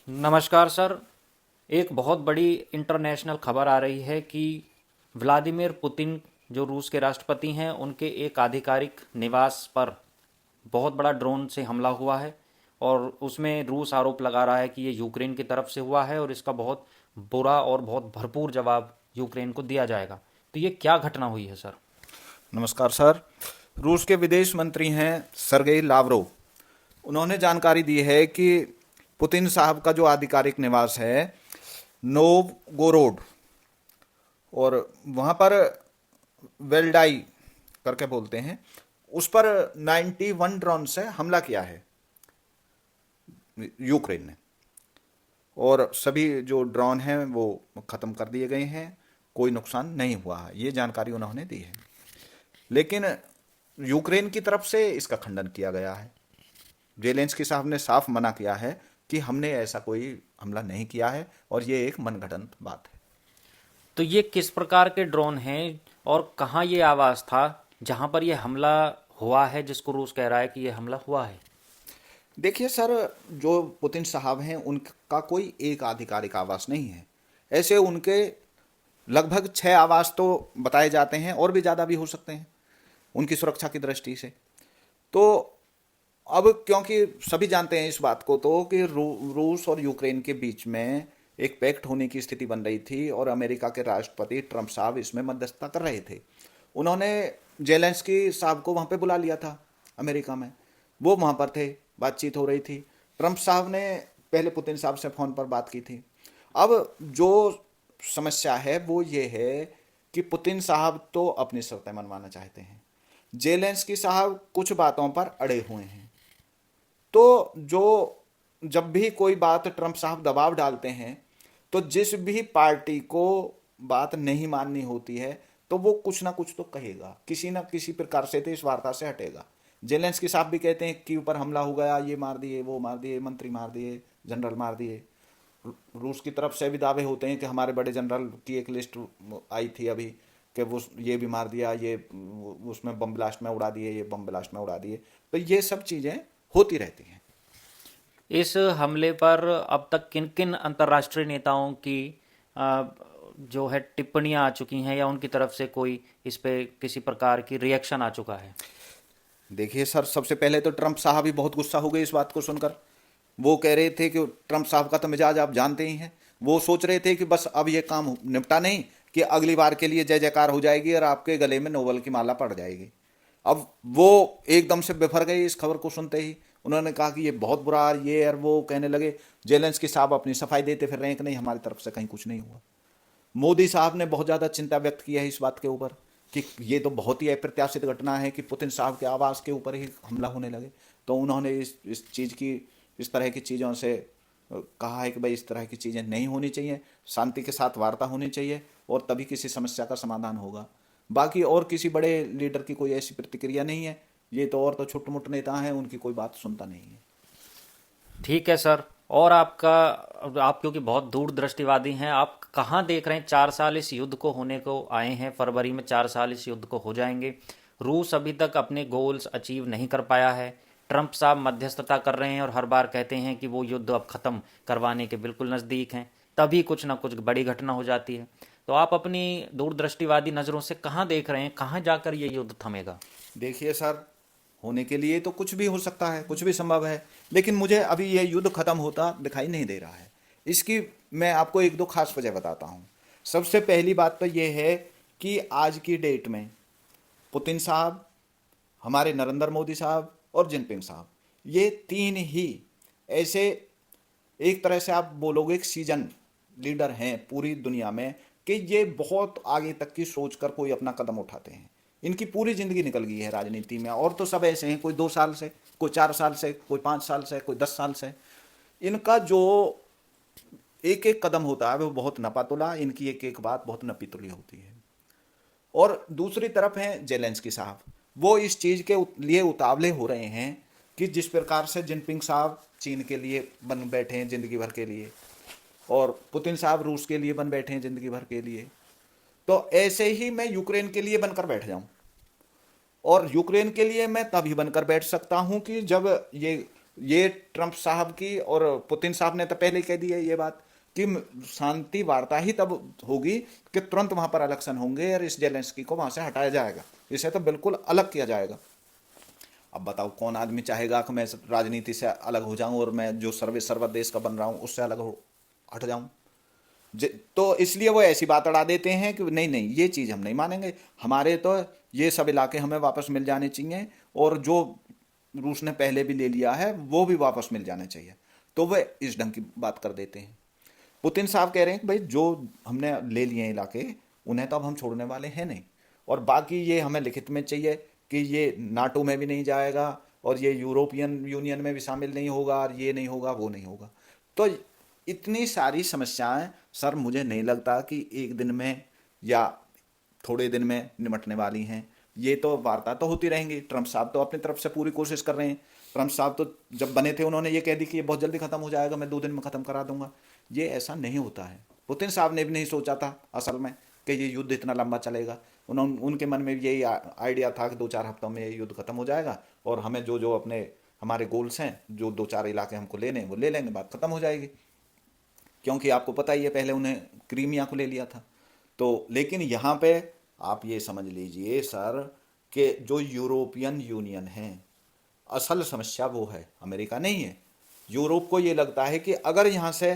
नमस्कार सर। एक बहुत बड़ी इंटरनेशनल खबर आ रही है कि व्लादिमीर पुतिन जो रूस के राष्ट्रपति हैं उनके एक आधिकारिक निवास पर बहुत बड़ा ड्रोन से हमला हुआ है। और उसमें रूस आरोप लगा रहा है कि ये यूक्रेन की तरफ से हुआ है और इसका बहुत बुरा और बहुत भरपूर जवाब यूक्रेन को दिया जाएगा। तो ये क्या घटना हुई है सर? नमस्कार सर। रूस के विदेश मंत्री हैं सरगेई लावरोव। उन्होंने जानकारी दी है कि पुतिन साहब का जो आधिकारिक निवास है नोवगोरोड, और वहाँ पर वेल्डाई करके बोलते हैं, उस पर 91 ड्रोन से हमला किया है यूक्रेन ने। और सभी जो ड्रोन हैं वो ख़त्म कर दिए गए हैं, कोई नुकसान नहीं हुआ है, ये जानकारी उन्होंने दी है। लेकिन यूक्रेन की तरफ से इसका खंडन किया गया है। जेलेंस्की साहब ने साफ मना किया है कि हमने ऐसा कोई हमला नहीं किया है और ये एक मनगढ़ंत बात है। तो ये किस प्रकार के ड्रोन हैं और कहाँ ये आवाज़ था जहाँ पर ये हमला हुआ है, जिसको रूस कह रहा है कि ये हमला हुआ है? देखिए सर, जो पुतिन साहब हैं उनका कोई एक आधिकारिक आवास नहीं है। ऐसे उनके लगभग 6 आवास तो बताए जाते हैं, और भी ज़्यादा भी हो सकते हैं उनकी सुरक्षा की दृष्टि से। तो अब क्योंकि सभी जानते हैं इस बात को तो कि रूस और यूक्रेन के बीच में एक पैक्ट होने की स्थिति बन रही थी और अमेरिका के राष्ट्रपति ट्रंप साहब इसमें मध्यस्थता कर रहे थे। उन्होंने जेलेंस्की साहब को वहाँ पे बुला लिया था अमेरिका में। वो वहाँ पर थे, बातचीत हो रही थी। ट्रंप साहब ने पहले पुतिन साहब से फ़ोन पर बात की थी। अब जो समस्या है वो ये है कि पुतिन साहब तो अपनी शर्तें मनवाना चाहते हैं, जेलेंस्की साहब कुछ बातों पर अड़े हुए हैं। तो जो जब भी कोई बात ट्रंप साहब दबाव डालते हैं, तो जिस भी पार्टी को बात नहीं माननी होती है तो वो कुछ ना कुछ तो कहेगा, किसी ना किसी प्रकार से तो इस वार्ता से हटेगा। जेलेंस्की साहब भी कहते हैं कि ऊपर हमला हो गया, ये मार दिए, वो मार दिए, मंत्री मार दिए, जनरल मार दिए। रूस की तरफ से भी दावे होते हैं कि हमारे बड़े जनरल की एक लिस्ट आई थी अभी कि वो ये भी मार दिया, ये उसमें बम ब्लास्ट में उड़ा दिए, ये बम ब्लास्ट में उड़ा दिए। तो ये सब चीज़ें होती रहती हैं। इस हमले पर अब तक किन किन अंतर्राष्ट्रीय नेताओं की अ, जो है टिप्पणियां आ चुकी हैं, या उनकी तरफ से कोई इस पे किसी प्रकार की रिएक्शन आ चुका है? देखिए सर, सबसे पहले तो ट्रंप साहब ही बहुत गुस्सा हो गए इस बात को सुनकर। वो कह रहे थे कि ट्रंप साहब का तो मिजाज आप जानते ही हैं। वो सोच रहे थे कि बस अब ये काम निपटा नहीं कि अगली बार के लिए जय जयकार हो जाएगी और आपके गले में नोबेल की माला पड़ जाएगी। अब वो एकदम से बिफर गए इस खबर को सुनते ही। उन्होंने कहा कि ये बहुत बुरा, ये और वो कहने लगे। जेलेंस्की साहब अपनी सफाई देते फिर रहे हैं कि नहीं, हमारी तरफ से कहीं कुछ नहीं हुआ। मोदी साहब ने बहुत ज़्यादा चिंता व्यक्त की है इस बात के ऊपर कि ये तो बहुत ही अप्रत्याशित घटना है कि पुतिन साहब के आवास के ऊपर ही हमला होने लगे। तो उन्होंने इस चीज़ की, इस तरह की चीज़ों से कहा है कि भाई इस तरह की चीज़ें नहीं होनी चाहिए, शांति के साथ वार्ता होनी चाहिए और तभी किसी समस्या का समाधान होगा। बाकी और किसी बड़े लीडर की कोई ऐसी प्रतिक्रिया नहीं है। ये तो और तो छोटे मोटे नेता हैं, उनकी कोई बात सुनता नहीं है। ठीक है सर। और आप क्योंकि बहुत दूरदृष्टिवादी हैं, आप कहाँ देख रहे हैं 4 साल इस युद्ध को होने को आए हैं? फरवरी में 4 साल इस युद्ध को हो जाएंगे। रूस अभी तक अपने गोल्स अचीव नहीं कर पाया है। ट्रंप साहब मध्यस्थता कर रहे हैं और हर बार कहते हैं कि वो युद्ध अब ख़त्म करवाने के बिल्कुल नज़दीक हैं। तभी कुछ ना कुछ बड़ी घटना हो जाती है। तो आप अपनी दूरदृष्टिवादी नज़रों से कहाँ देख रहे हैं, कहाँ जाकर ये युद्ध थमेगा? देखिए सर, होने के लिए तो कुछ भी हो सकता है, कुछ भी संभव है। लेकिन मुझे अभी यह युद्ध खत्म होता दिखाई नहीं दे रहा है। इसकी मैं आपको एक दो खास वजह बताता हूँ। सबसे पहली बात तो यह है कि आज की डेट में पुतिन साहब, हमारे नरेंद्र मोदी साहब और जिनपिंग साहब, ये तीन ही ऐसे, एक तरह से आप बोलोगे एक सीजन लीडर हैं पूरी दुनिया में, कि ये बहुत आगे तक की सोच कर कोई अपना कदम उठाते हैं। इनकी पूरी जिंदगी निकल गई है राजनीति में, और तो सब ऐसे हैं, कोई 2 साल से, कोई 4 साल से, कोई 5 साल से, कोई 10 साल से। इनका जो एक एक कदम होता है वो बहुत नपातुला, इनकी एक एक बात बहुत नपीतुली होती है। और दूसरी तरफ हैं जेलेंस्की साहब, वो इस चीज़ के लिए उतावले हो रहे हैं कि जिस प्रकार से जिनपिंग साहब चीन के लिए बन बैठे हैं ज़िंदगी भर के लिए, और पुतिन साहब रूस के लिए बन बैठे हैं ज़िंदगी भर के लिए, तो ऐसे ही मैं यूक्रेन के लिए बनकर बैठ जाऊं। और यूक्रेन के लिए मैं तभी बनकर बैठ सकता हूं कि जब ये ये ट्रंप साहब की और पुतिन साहब ने तो पहले ही कह दी है ये बात कि शांति वार्ता ही तब होगी कि तुरंत वहां पर इलेक्शन होंगे और इस जेलेंस्की को वहां से हटाया जाएगा, इसे तो बिल्कुल अलग किया जाएगा। अब बताओ कौन आदमी चाहेगा कि मैं राजनीति से अलग हो जाऊं और मैं जो सर्वे सर्वा देश का बन रहा हूं उससे अलग हो हट जाऊं। तो इसलिए वो ऐसी बात अड़ा देते हैं कि नहीं नहीं ये चीज़ हम नहीं मानेंगे, हमारे तो ये सब इलाके हमें वापस मिल जाने चाहिए और जो रूस ने पहले भी ले लिया है वो भी वापस मिल जाने चाहिए। तो वे इस ढंग की बात कर देते हैं। पुतिन साहब कह रहे हैं कि भाई जो हमने ले लिए इलाके उन्हें तो अब हम छोड़ने वाले हैं नहीं, और बाकी ये हमें लिखित में चाहिए कि ये नाटो में भी नहीं जाएगा और ये यूरोपियन यूनियन में भी शामिल नहीं होगा और ये नहीं होगा वो नहीं होगा। तो इतनी सारी समस्याएं सर मुझे नहीं लगता कि एक दिन में या थोड़े दिन में निपटने वाली हैं। ये तो वार्ता तो होती रहेंगी। ट्रंप साहब तो अपनी तरफ से पूरी कोशिश कर रहे हैं। ट्रंप साहब तो जब बने थे उन्होंने ये कह दी कि ये बहुत जल्दी खत्म हो जाएगा, मैं 2 दिन में खत्म करा दूंगा। ये ऐसा नहीं होता है। पुतिन साहब ने भी नहीं सोचा था असल में कि ये युद्ध इतना लंबा चलेगा। उनके मन में भी यही आइडिया था कि 2-4 हफ्तों में ये युद्ध खत्म हो जाएगा और हमें जो जो अपने हमारे गोल्स हैं, जो 2-4 इलाके हमको लेने हैं वो ले लेंगे, बात खत्म हो जाएगी। क्योंकि आपको पता ही है पहले उन्हें क्रीमिया को ले लिया था। तो लेकिन यहाँ पे आप ये समझ लीजिए सर कि जो यूरोपियन यूनियन है, असल समस्या वो है, अमेरिका नहीं है। यूरोप को ये लगता है कि अगर यहाँ से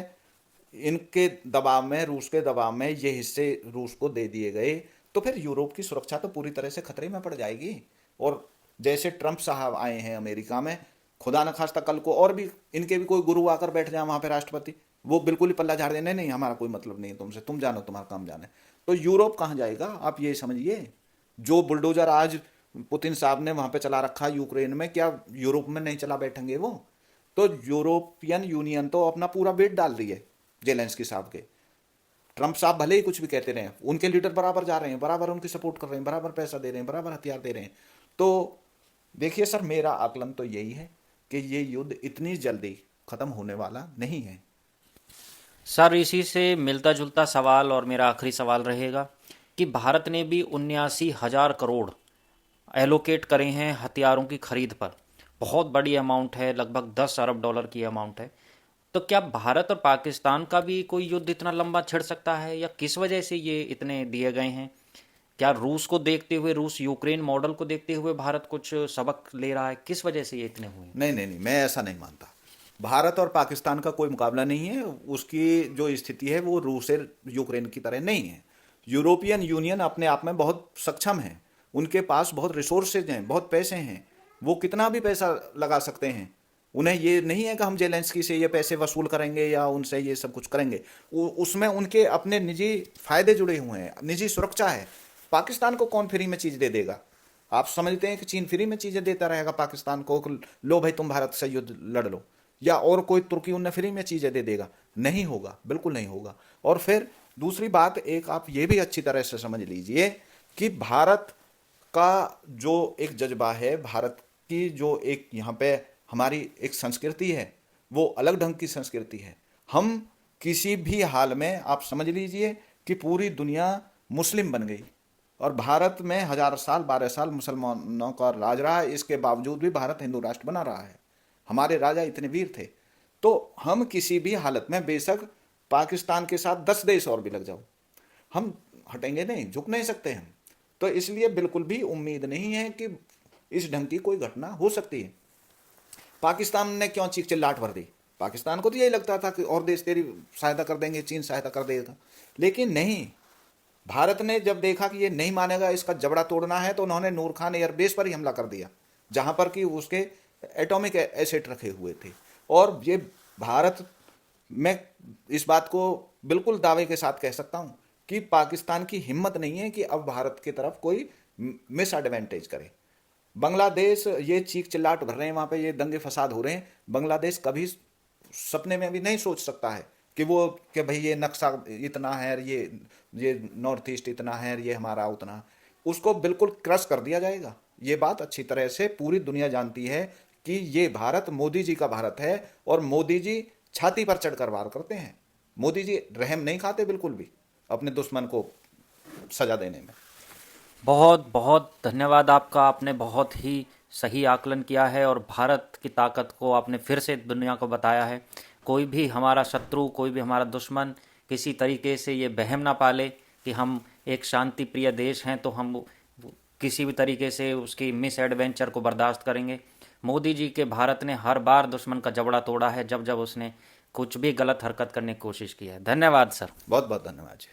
इनके दबाव में, रूस के दबाव में ये हिस्से रूस को दे दिए गए तो फिर यूरोप की सुरक्षा तो पूरी तरह से खतरे में पड़ जाएगी। और जैसे ट्रंप साहब आए हैं अमेरिका में, खुदा न खास्ता कल को और भी इनके भी कोई गुरु आकर बैठ जाए वहां पे राष्ट्रपति, वो बिल्कुल ही पल्ला झाड़ देने, नहीं हमारा कोई मतलब नहीं है तुमसे, तुम जानो तुम्हारा काम जाने। तो यूरोप कहाँ जाएगा आप ये समझिए। जो बुलडोजर आज पुतिन साहब ने वहां पे चला रखा यूक्रेन में, क्या यूरोप में नहीं चला बैठेंगे वो? तो यूरोपियन यूनियन तो अपना पूरा वेट डाल रही है जेलेंस्की साहब के। ट्रंप साहब भले ही कुछ भी कहते रहे, उनके लीडर बराबर जा रहे हैं, बराबर उनकी सपोर्ट कर रहे हैं, बराबर पैसा दे रहे हैं, बराबर हथियार दे रहे हैं। तो देखिए सर, मेरा आकलन तो यही है कि ये युद्ध इतनी जल्दी खत्म होने वाला नहीं है। सर इसी से मिलता जुलता सवाल और मेरा आखिरी सवाल रहेगा कि भारत ने भी 79,000 करोड़ एलोकेट करे हैं हथियारों की खरीद पर। बहुत बड़ी अमाउंट है, लगभग 10 अरब डॉलर की अमाउंट है। तो क्या भारत और पाकिस्तान का भी कोई युद्ध इतना लंबा छिड़ सकता है, या किस वजह से ये इतने दिए गए हैं? क्या रूस को देखते हुए, रूस यूक्रेन मॉडल को देखते हुए भारत कुछ सबक ले रहा है? किस वजह से ये इतने हुए हैं? नहीं नहीं नहीं, मैं ऐसा नहीं मानता। भारत और पाकिस्तान का कोई मुकाबला नहीं है। उसकी जो स्थिति है वो रूस और यूक्रेन की तरह नहीं है। यूरोपियन यूनियन अपने आप में बहुत सक्षम है, उनके पास बहुत रिसोर्सेज हैं, बहुत पैसे हैं, वो कितना भी पैसा लगा सकते हैं। उन्हें ये नहीं है कि हम जेलेंस्की से ये पैसे वसूल करेंगे या उनसे ये सब कुछ करेंगे। उसमें उनके अपने निजी फायदे जुड़े हुए हैं, निजी सुरक्षा है। पाकिस्तान को कौन फ्री में चीज दे देगा? आप समझते हैं कि चीन फ्री में चीजें देता रहेगा पाकिस्तान को, लो भाई तुम भारत से युद्ध लड़ लो, या और कोई तुर्की उन्हें फ्री में चीजें दे देगा? नहीं होगा, बिल्कुल नहीं होगा। और फिर दूसरी बात, एक आप ये भी अच्छी तरह से समझ लीजिए कि भारत का जो एक जज्बा है, भारत की जो एक यहाँ पे हमारी एक संस्कृति है, वो अलग ढंग की संस्कृति है। हम किसी भी हाल में, आप समझ लीजिए कि पूरी दुनिया मुस्लिम बन गई और भारत में 1000 साल 12 साल मुसलमानों का राज रहा है, इसके बावजूद भी भारत हिंदू राष्ट्र बना रहा है। हमारे राजा इतने वीर थे। तो हम किसी भी हालत में, बेशक पाकिस्तान के साथ 10 देश और भी लग जाओ, हम हटेंगे नहीं, झुक नहीं सकते हम। तो इसलिए बिल्कुल भी उम्मीद नहीं है कि इस ढंग की कोई घटना हो सकती है। पाकिस्तान ने क्यों चीख चिल्लाहट भर दी? पाकिस्तान को तो यही लगता था कि और देश तेरी सहायता कर देंगे, चीन सहायता कर देगा, लेकिन नहीं। भारत ने जब देखा कि ये नहीं मानेगा, इसका जबड़ा तोड़ना है, तो उन्होंने नूर खान एयरबेस पर ही हमला कर दिया, जहां पर कि उसके एटॉमिक एसेट रखे हुए थे। और ये भारत, मैं इस बात को बिल्कुल दावे के साथ कह सकता हूं कि पाकिस्तान की हिम्मत नहीं है कि अब भारत की तरफ कोई मिस एडवांटेज करे। बांग्लादेश ये चीख चिल्लाहट भर रहे हैं, वहां पे ये दंगे फसाद हो रहे हैं, बांग्लादेश कभी सपने में भी नहीं सोच सकता है कि वो, कि भाई ये नक्शा इतना है, ये नॉर्थ ईस्ट इतना है, ये हमारा उतना, उसको बिल्कुल क्रश कर दिया जाएगा। ये बात अच्छी तरह से पूरी दुनिया जानती है कि ये भारत मोदी जी का भारत है और मोदी जी छाती पर चढ़कर वार करते हैं। मोदी जी रहम नहीं खाते बिल्कुल भी अपने दुश्मन को सजा देने में। बहुत बहुत धन्यवाद आपका। आपने बहुत ही सही आकलन किया है और भारत की ताकत को आपने फिर से दुनिया को बताया है। कोई भी हमारा शत्रु, कोई भी हमारा दुश्मन किसी तरीके से ये वहम ना पाले कि हम एक शांति प्रिय देश हैं तो हम किसी भी तरीके से उसकी मिस एडवेंचर को बर्दाश्त करेंगे। मोदी जी के भारत ने हर बार दुश्मन का जबड़ा तोड़ा है जब जब उसने कुछ भी गलत हरकत करने की कोशिश की है। धन्यवाद सर। बहुत बहुत धन्यवाद जी।